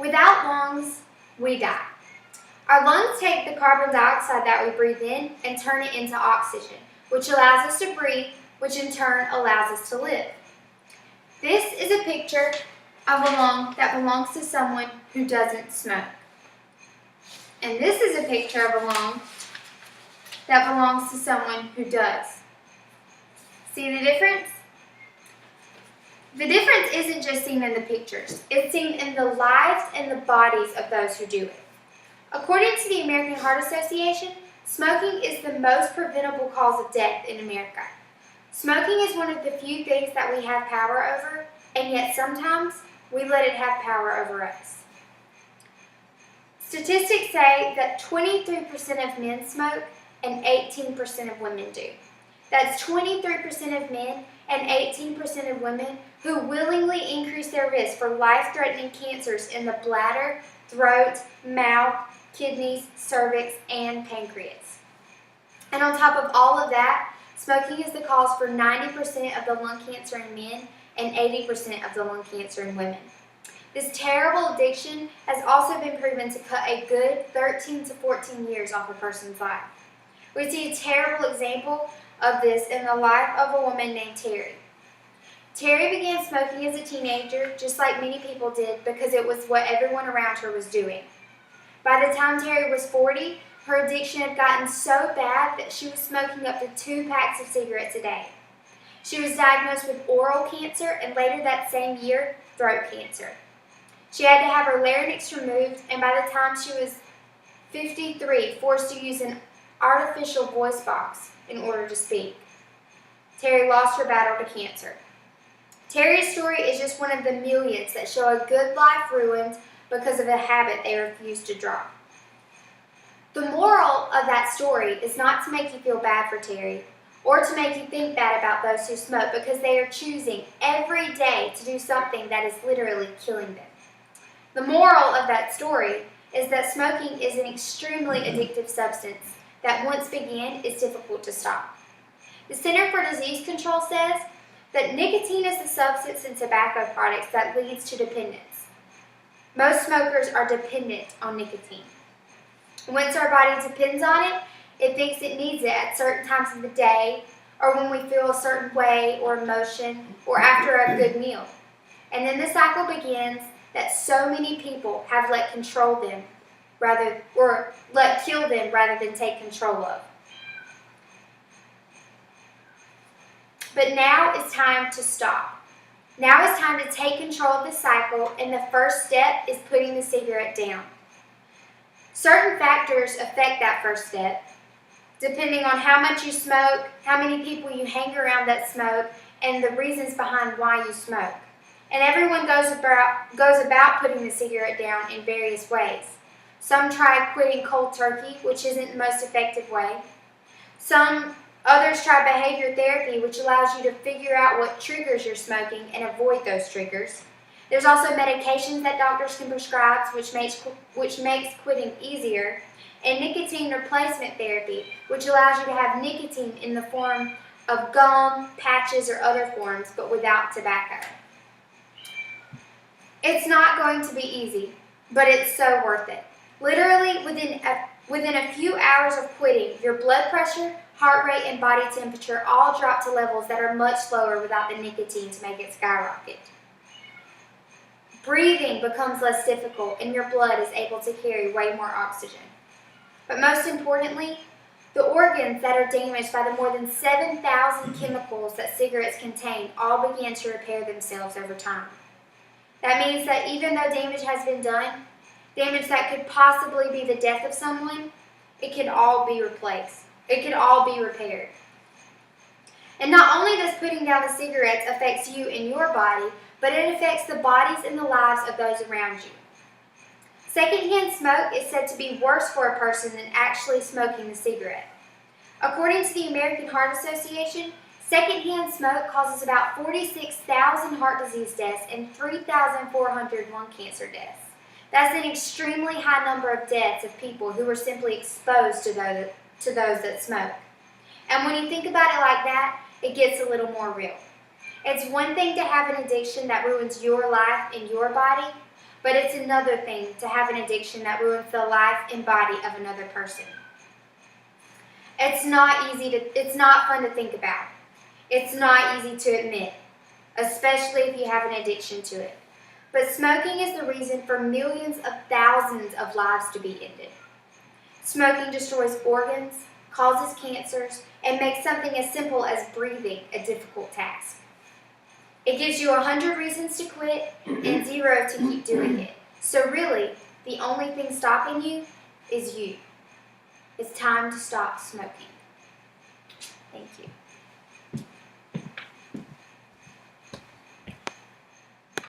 Without lungs, we die. Our lungs take the carbon dioxide that we breathe in and turn it into oxygen, which allows us to breathe, which in turn allows us to live. This is a picture of a lung that belongs to someone who doesn't smoke. And this is a picture of a lung that belongs to someone who does. See the difference? The difference isn't just seen in the pictures. It's seen in the lives and the bodies of those who do it. According to the American Heart Association, smoking is the most preventable cause of death in America. Smoking is one of the few things that we have power over, and yet sometimes we let it have power over us. Statistics say that 23% of men smoke and 18% of women do. That's 23% of men and 18% of women who willingly increase their risk for life-threatening cancers in the bladder, throat, mouth, kidneys, cervix, and pancreas. And on top of all of that, smoking is the cause for 90% of the lung cancer in men and 80% of the lung cancer in women. This terrible addiction has also been proven to cut a good 13 to 14 years off a person's life. We see a terrible example of this in the life of a woman named Terry. Terry began smoking as a teenager, just like many people did, because it was what everyone around her was doing. By the time Terry was 40, her addiction had gotten so bad that she was smoking up to 2 packs of cigarettes a day. She was diagnosed with oral cancer and later that same year, throat cancer. She had to have her larynx removed, and by the time she was 53, forced to use an artificial voice box in order to speak. Terry lost her battle to cancer. Terry's story is just one of the millions that show a good life ruined because of a habit they refused to drop. The moral of that story is not to make you feel bad for Terry or to make you think bad about those who smoke, because they are choosing every day to do something that is literally killing them. The moral of that story is that smoking is an extremely addictive substance that once began is difficult to stop. The Center for Disease Control says that nicotine is the substance in tobacco products that leads to dependence. Most smokers are dependent on nicotine. Once our body depends on it, it thinks it needs it at certain times of the day, or when we feel a certain way or emotion, or after a good meal. And then the cycle begins that so many people have let kill them rather than take control of. But now it's time to stop. Now it's time to take control of the cycle, and the first step is putting the cigarette down. Certain factors affect that first step, depending on how much you smoke, how many people you hang around that smoke, and the reasons behind why you smoke. And everyone goes about putting the cigarette down in various ways. Some try quitting cold turkey, which isn't the most effective way. Others try behavior therapy, which allows you to figure out what triggers your smoking and avoid those triggers. There's also medications that doctors can prescribe, which makes quitting easier, and nicotine replacement therapy, which allows you to have nicotine in the form of gum, patches, or other forms, but without tobacco. It's not going to be easy, but it's so worth it. Literally, within a few hours of quitting, your blood pressure, heart rate, and body temperature all drop to levels that are much lower without the nicotine to make it skyrocket. Breathing becomes less difficult, and your blood is able to carry way more oxygen. But most importantly, the organs that are damaged by the more than 7,000 chemicals that cigarettes contain all begin to repair themselves over time. That means that even though damage has been done, damage that could possibly be the death of someone, it can all be replaced. It can all be repaired. And not only does putting down the cigarettes affect you and your body, but it affects the bodies and the lives of those around you. Secondhand smoke is said to be worse for a person than actually smoking the cigarette. According to the American Heart Association, secondhand smoke causes about 46,000 heart disease deaths and 3,400 lung cancer deaths. That's an extremely high number of deaths of people who were simply exposed to those that smoke. And when you think about it like that, it gets a little more real. It's one thing to have an addiction that ruins your life and your body, but it's another thing to have an addiction that ruins the life and body of another person. It's not fun to think about. It's not easy to admit, especially if you have an addiction to it. But smoking is the reason for millions of thousands of lives to be ended. Smoking destroys organs, causes cancers, and makes something as simple as breathing a difficult task. It gives you 100 reasons to quit and 0 to keep doing it. So really, the only thing stopping you is you. It's time to stop smoking. Thank you.